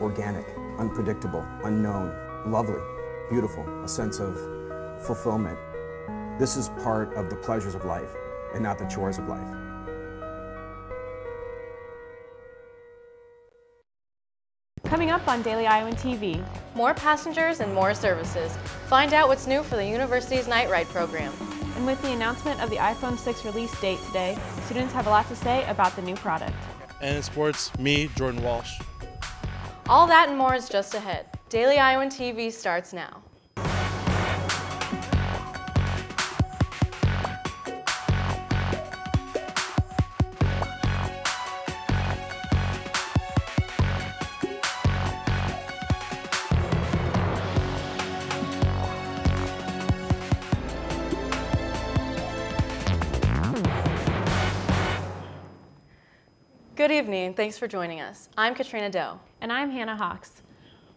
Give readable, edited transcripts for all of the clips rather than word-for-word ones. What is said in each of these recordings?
organic, unpredictable, unknown, lovely, beautiful, a sense of fulfillment. This is part of the pleasures of life and not the chores of life. Coming up on Daily Iowan TV. More passengers and more services. Find out what's new for the university's NightRide program. And with the announcement of the iPhone 6 release date today, students have a lot to say about the new product. And in sports, me, Jordan Walsh. All that and more is just ahead. Daily Iowan TV starts now. Good evening, thanks for joining us. I'm Katrina Doe. And I'm Hannah Hawks.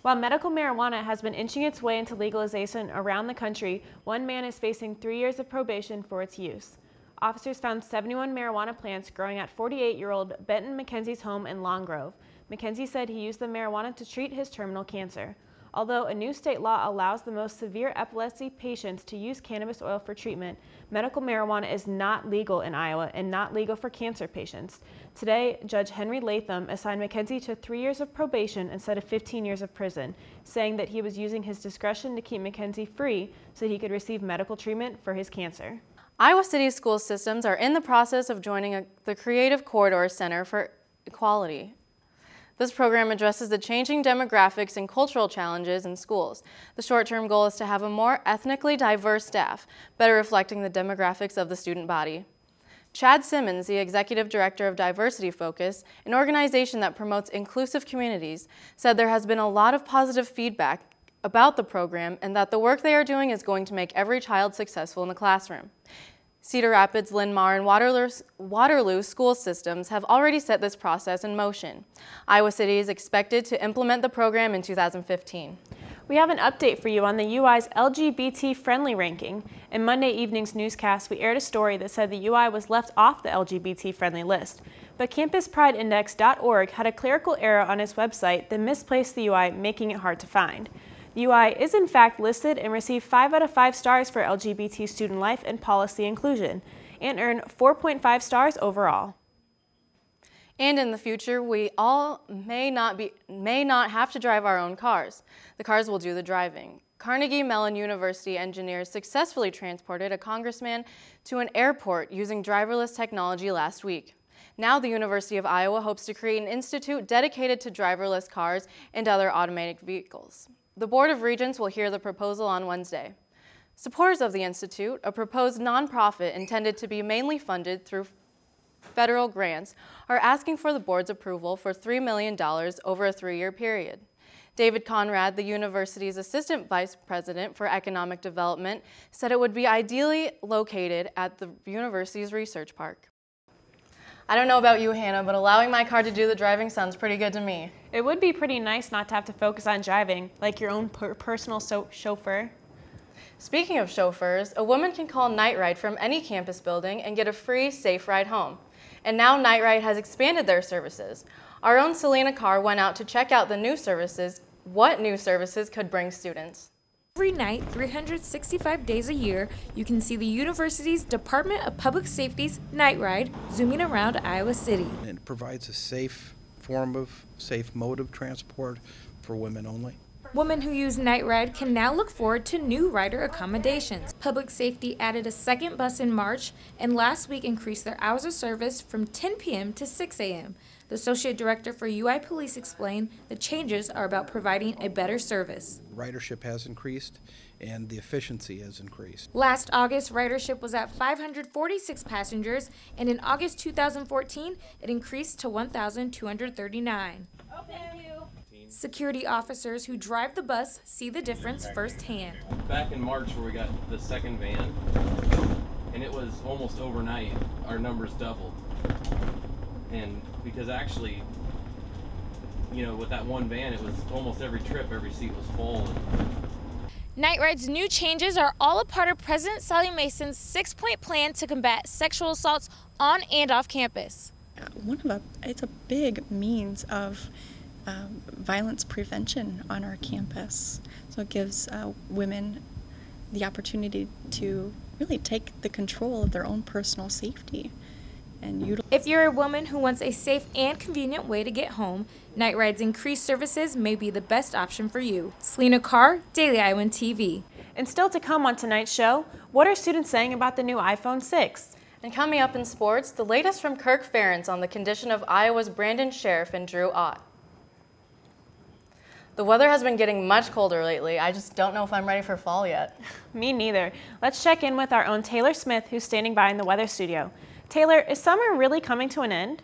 While medical marijuana has been inching its way into legalization around the country, one man is facing 3 years of probation for its use. Officers found 71 marijuana plants growing at 48-year-old Benton McKenzie's home in Long Grove. McKenzie said he used the marijuana to treat his terminal cancer. Although a new state law allows the most severe epilepsy patients to use cannabis oil for treatment, medical marijuana is not legal in Iowa and not legal for cancer patients. Today, Judge Henry Latham assigned McKenzie to 3 years of probation instead of 15 years of prison, saying that he was using his discretion to keep McKenzie free so that he could receive medical treatment for his cancer. Iowa City school systems are in the process of joining the Creative Corridor Center for Equality. This program addresses the changing demographics and cultural challenges in schools. The short-term goal is to have a more ethnically diverse staff, better reflecting the demographics of the student body. Chad Simmons, the Executive Director of Diversity Focus, an organization that promotes inclusive communities, said there has been a lot of positive feedback about the program and that the work they are doing is going to make every child successful in the classroom. Cedar Rapids, Linn-Mar, and Waterloo school systems have already set this process in motion. Iowa City is expected to implement the program in 2015. We have an update for you on the UI's LGBT-friendly ranking. In Monday evening's newscast, we aired a story that said the UI was left off the LGBT-friendly list. But CampusPrideIndex.org had a clerical error on its website that misplaced the UI, making it hard to find. The UI is in fact listed and received 5 out of 5 stars for LGBT student life and policy inclusion, and earned 4.5 stars overall. And in the future, we all may not have to drive our own cars. The cars will do the driving. Carnegie Mellon University engineers successfully transported a congressman to an airport using driverless technology last week. Now the University of Iowa hopes to create an institute dedicated to driverless cars and other automated vehicles. The Board of Regents will hear the proposal on Wednesday. Supporters of the institute, a proposed nonprofit intended to be mainly funded through federal grants, are asking for the board's approval for $3 million over a 3-year period. David Conrad, the university's Assistant Vice President for Economic Development, said it would be ideally located at the university's research park. I don't know about you, Hannah, but allowing my car to do the driving sounds pretty good to me. It would be pretty nice not to have to focus on driving, like your own personal chauffeur. Speaking of chauffeurs, a woman can call NightRide from any campus building and get a free, safe ride home. And now NightRide has expanded their services. Our own Selena Carr went out to check out the new services, what new services could bring students. Every night, 365 days a year, you can see the university's Department of Public Safety's NightRide zooming around Iowa City. It provides a safe mode of transport for women only. Women who use NightRide can now look forward to new rider accommodations. Public Safety added a second bus in March and last week increased their hours of service from 10 p.m. to 6 a.m. The Associate Director for UI Police explained the changes are about providing a better service. Ridership has increased and the efficiency has increased. Last August, ridership was at 546 passengers, and in August 2014, it increased to 1,239. Security officers who drive the bus see the difference firsthand. Back in March where we got the second van, and it was almost overnight, our numbers doubled. And because actually, you know, with that one van, it was almost every trip, every seat was full. NightRide's new changes are all a part of President Sally Mason's 6-point plan to combat sexual assaults on and off campus. It's a big means of violence prevention on our campus. So it gives women the opportunity to really take the control of their own personal safety. And if you're a woman who wants a safe and convenient way to get home, NightRide's increased services may be the best option for you. Selena Carr, Daily Iowan TV. And still to come on tonight's show, what are students saying about the new iPhone 6? And coming up in sports, the latest from Kirk Ferentz on the condition of Iowa's Brandon Sheriff and Drew Ott. The weather has been getting much colder lately. I just don't know if I'm ready for fall yet. Me neither. Let's check in with our own Taylor Smith, who's standing by in the weather studio. Taylor, is summer really coming to an end?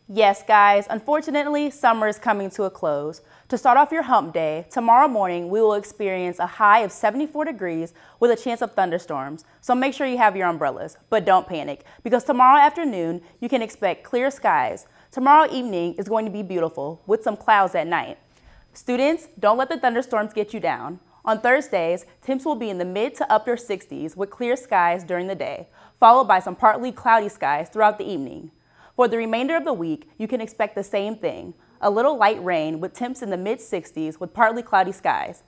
Yes, guys. Unfortunately, summer is coming to a close. To start off your hump day, tomorrow morning we will experience a high of 74 degrees with a chance of thunderstorms. So make sure you have your umbrellas, but don't panic because tomorrow afternoon you can expect clear skies. Tomorrow evening is going to be beautiful with some clouds at night. Students, don't let the thunderstorms get you down. On Thursdays, temps will be in the mid to upper 60s with clear skies during the day, followed by some partly cloudy skies throughout the evening. For the remainder of the week, you can expect the same thing, a little light rain with temps in the mid-60s with partly cloudy skies.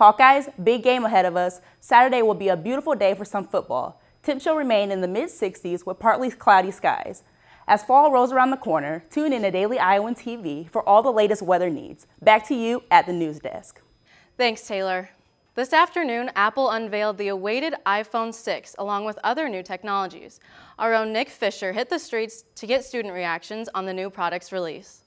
Hawkeyes, big game ahead of us. Saturday will be a beautiful day for some football. Temps shall remain in the mid-60s with partly cloudy skies. As fall rolls around the corner, tune in to Daily Iowan TV for all the latest weather needs. Back to you at the news desk. Thanks, Taylor. This afternoon, Apple unveiled the awaited iPhone 6 along with other new technologies. Our own Nick Fisher hit the streets to get student reactions on the new product's release.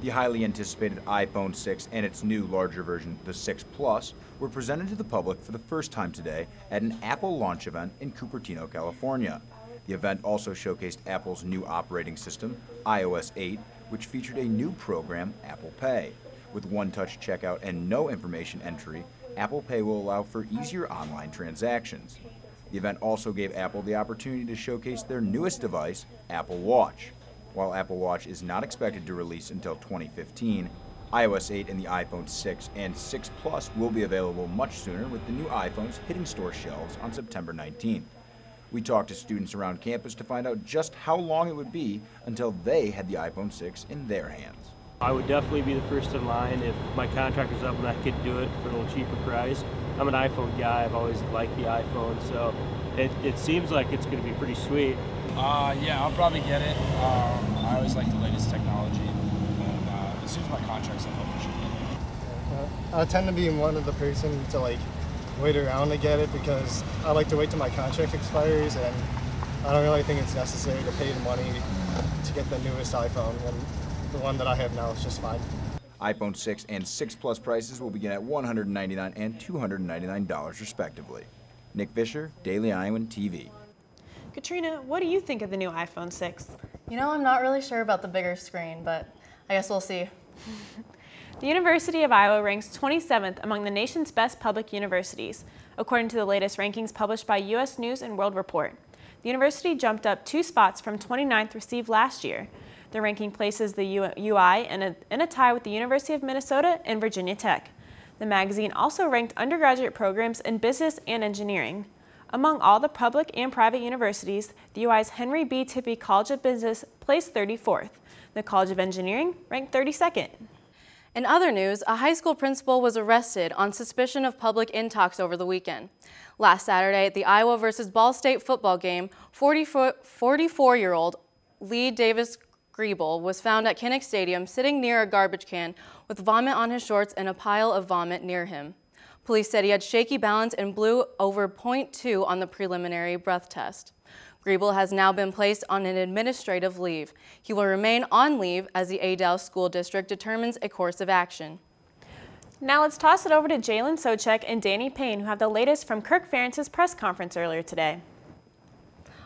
The highly anticipated iPhone 6 and its new larger version, the 6 Plus, were presented to the public for the first time today at an Apple launch event in Cupertino, California. The event also showcased Apple's new operating system, iOS 8, which featured a new program, Apple Pay. With one-touch checkout and no information entry, Apple Pay will allow for easier online transactions. The event also gave Apple the opportunity to showcase their newest device, Apple Watch. While Apple Watch is not expected to release until 2015, iOS 8 and the iPhone 6 and 6 Plus will be available much sooner, with the new iPhones hitting store shelves on September 19th. We talked to students around campus to find out just how long it would be until they had the iPhone 6 in their hands. I would definitely be the first in line if my contract was up and I could do it for a little cheaper price. I'm an iPhone guy. I've always liked the iPhone, so it seems like it's going to be pretty sweet. Yeah, I'll probably get it. I always like the latest technology, and as soon as my contract's up, I'll for sure get it. I tend to be one of the person to wait around to get it because I like to wait till my contract expires, and I don't really think it's necessary to pay the money to get the newest iPhone. And the one that I have now is just fine. iPhone 6 and 6 Plus prices will begin at $199 and $299 respectively. Nick Fisher, Daily Iowan TV. Katrina, what do you think of the new iPhone 6? You know, I'm not really sure about the bigger screen, but I guess we'll see. The University of Iowa ranks 27th among the nation's best public universities, according to the latest rankings published by U.S. News and World Report. The university jumped up 2 spots from 29th received last year. The ranking places the UI in a tie with the University of Minnesota and Virginia Tech. The magazine also ranked undergraduate programs in business and engineering. Among all the public and private universities, the UI's Henry B. Tippie College of Business placed 34th. The College of Engineering ranked 32nd. In other news, a high school principal was arrested on suspicion of public intox over the weekend. Last Saturday at the Iowa versus Ball State football game, 44-year-old Lee Davis Griebel was found at Kinnick Stadium sitting near a garbage can with vomit on his shorts and a pile of vomit near him. Police said he had shaky balance and blew over .2 on the preliminary breath test. Griebel has now been placed on an administrative leave. He will remain on leave as the Adel School District determines a course of action. Now let's toss it over to Jalen Socek and Danny Payne, who have the latest from Kirk Ferentz's press conference earlier today.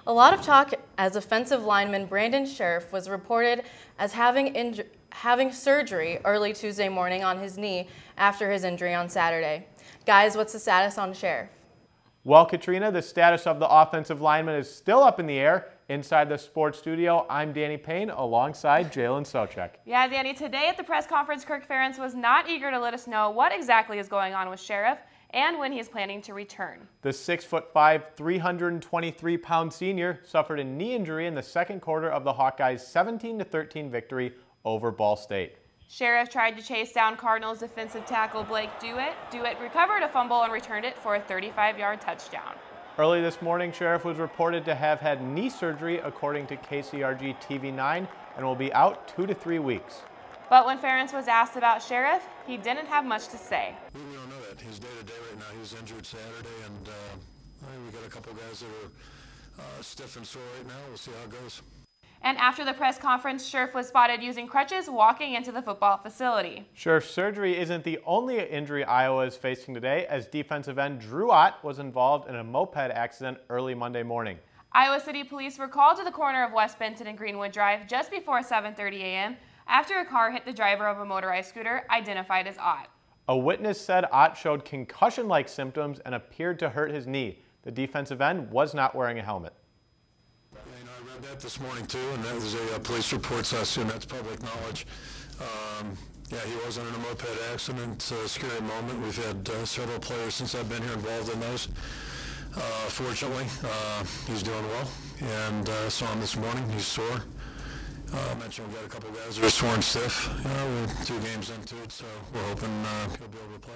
A lot of talk as offensive lineman Brandon Sheriff was reported as having surgery early Tuesday morning on his knee after his injury on Saturday. Guys, what's the status on Sheriff? Well, Katrina, the status of the offensive lineman is still up in the air. Inside the sports studio, I'm Danny Payne alongside Jalen Socek. Yeah, Danny, today at the press conference, Kirk Ferentz was not eager to let us know what exactly is going on with Sheriff and when he is planning to return. The 6'5", 323-pound senior suffered a knee injury in the second quarter of the Hawkeyes' 17-13 victory over Ball State. Sheriff tried to chase down Cardinals defensive tackle Blake Dewitt. Dewitt recovered a fumble and returned it for a 35-yard touchdown. Early this morning, Sheriff was reported to have had knee surgery according to KCRG TV9 and will be out 2 to 3 weeks. But when Ferentz was asked about Sheriff, he didn't have much to say. We don't know that. He's day-to-day right now. He was injured Saturday, and we got a couple guys that are stiff and sore right now. We'll see how it goes. And after the press conference, Sheriff was spotted using crutches walking into the football facility. Sheriff's surgery isn't the only injury Iowa is facing today, as defensive end Drew Ott was involved in a moped accident early Monday morning. Iowa City Police were called to the corner of West Benton and Greenwood Drive just before 7:30 a.m. after a car hit the driver of a motorized scooter identified as Ott. A witness said Ott showed concussion-like symptoms and appeared to hurt his knee. The defensive end was not wearing a helmet. I read that this morning too, and that was a police report, so I assume that's public knowledge. Yeah, he wasn't in a moped accident. A scary moment. We've had several players since I've been here involved in those. Fortunately, he's doing well, and saw him this morning. He's sore. I mentioned we've got a couple guys that are sore and stiff. We're 2 games into it, so we're hoping he'll be able to play.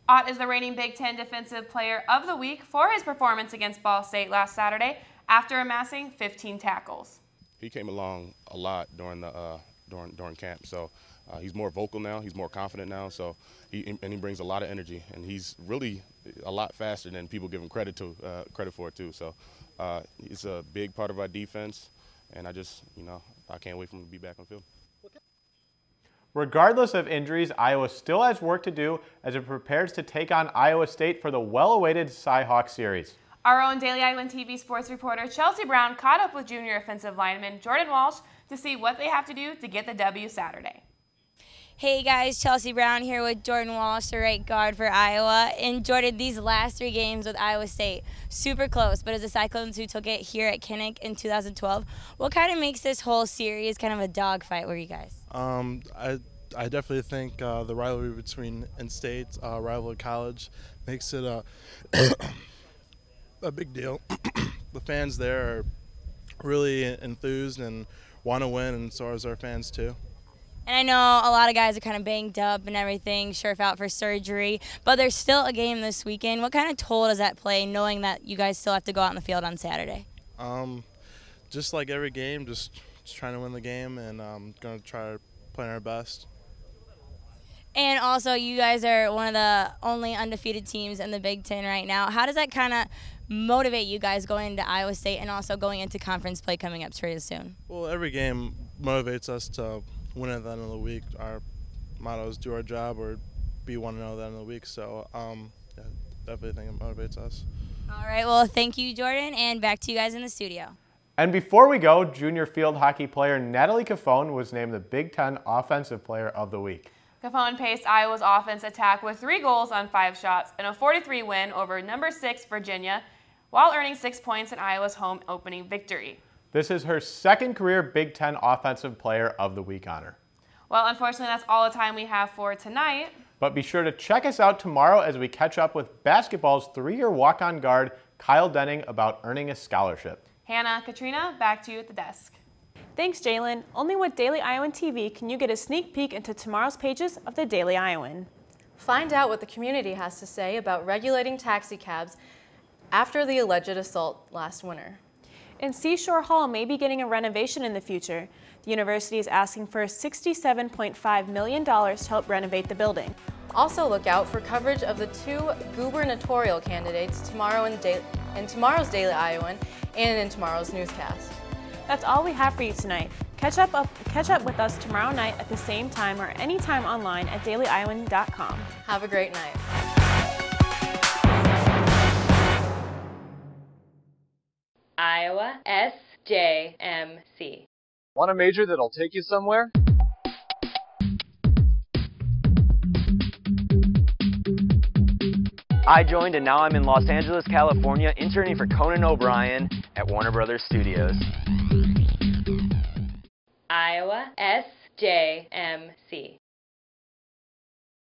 Ott is the reigning Big Ten Defensive Player of the Week for his performance against Ball State last Saturday after amassing 15 tackles. He came along a lot during the during camp, so he's more vocal now. He's more confident now, so he brings a lot of energy, and he's really a lot faster than people give him credit for it too. So it's a big part of our defense, and I can't wait for him to be back on the field. Regardless of injuries, Iowa still has work to do as it prepares to take on Iowa State for the well-awaited Cy-Hawk series. Our own Daily Iowan TV sports reporter Chelsea Brown caught up with junior offensive lineman Jordan Walsh to see what they have to do to get the W Saturday. Hey guys, Chelsea Brown here with Jordan Walsh, the right guard for Iowa. And Jordan, these last 3 games with Iowa State, super close, but as the Cyclones who took it here at Kinnick in 2012, what kind of makes this whole series kind of a dogfight for you guys? I definitely think the rivalry between in-state, rival of college, makes it a big deal. The fans there are really enthused and want to win, and so is our fans too. And I know a lot of guys are kind of banged up and everything, Sheriff out for surgery, but there's still a game this weekend. What kind of toll does that play, knowing that you guys still have to go out on the field on Saturday? Just like every game, just trying to win the game, and going to try to play our best. And also, you guys are one of the only undefeated teams in the Big Ten right now. How does that kind of motivate you guys going into Iowa State and also going into conference play coming up pretty soon? Well, every game motivates us to win at the end of the week. Our motto is do our job or be 1-0 at the end of the week. So, yeah, definitely think it motivates us. All right, well, thank you, Jordan, and back to you guys in the studio. And before we go, junior field hockey player Natalie Cafone was named the Big Ten Offensive Player of the Week. Cafone paced Iowa's offense attack with 3 goals on 5 shots and a 4-3 win over number 6 Virginia, while earning 6 points in Iowa's home opening victory. This is her 2nd career Big Ten Offensive Player of the Week honor. Well, unfortunately, that's all the time we have for tonight. But be sure to check us out tomorrow as we catch up with basketball's 3-year walk-on guard Kyle Denning about earning a scholarship. Hannah, Katrina, back to you at the desk. Thanks, Jalen. Only with Daily Iowan TV can you get a sneak peek into tomorrow's pages of the Daily Iowan. Find out what the community has to say about regulating taxi cabs after the alleged assault last winter. And Seashore Hall may be getting a renovation in the future. The university is asking for $67.5 million to help renovate the building. Also look out for coverage of the 2 gubernatorial candidates tomorrow in tomorrow's Daily Iowan and in tomorrow's newscast. That's all we have for you tonight. Catch up with us tomorrow night at the same time or anytime online at dailyiowan.com. Have a great night. Iowa SJMC. Want a major that'll take you somewhere? I joined and now I'm in Los Angeles, California, interning for Conan O'Brien at Warner Brothers Studios. Iowa SJMC.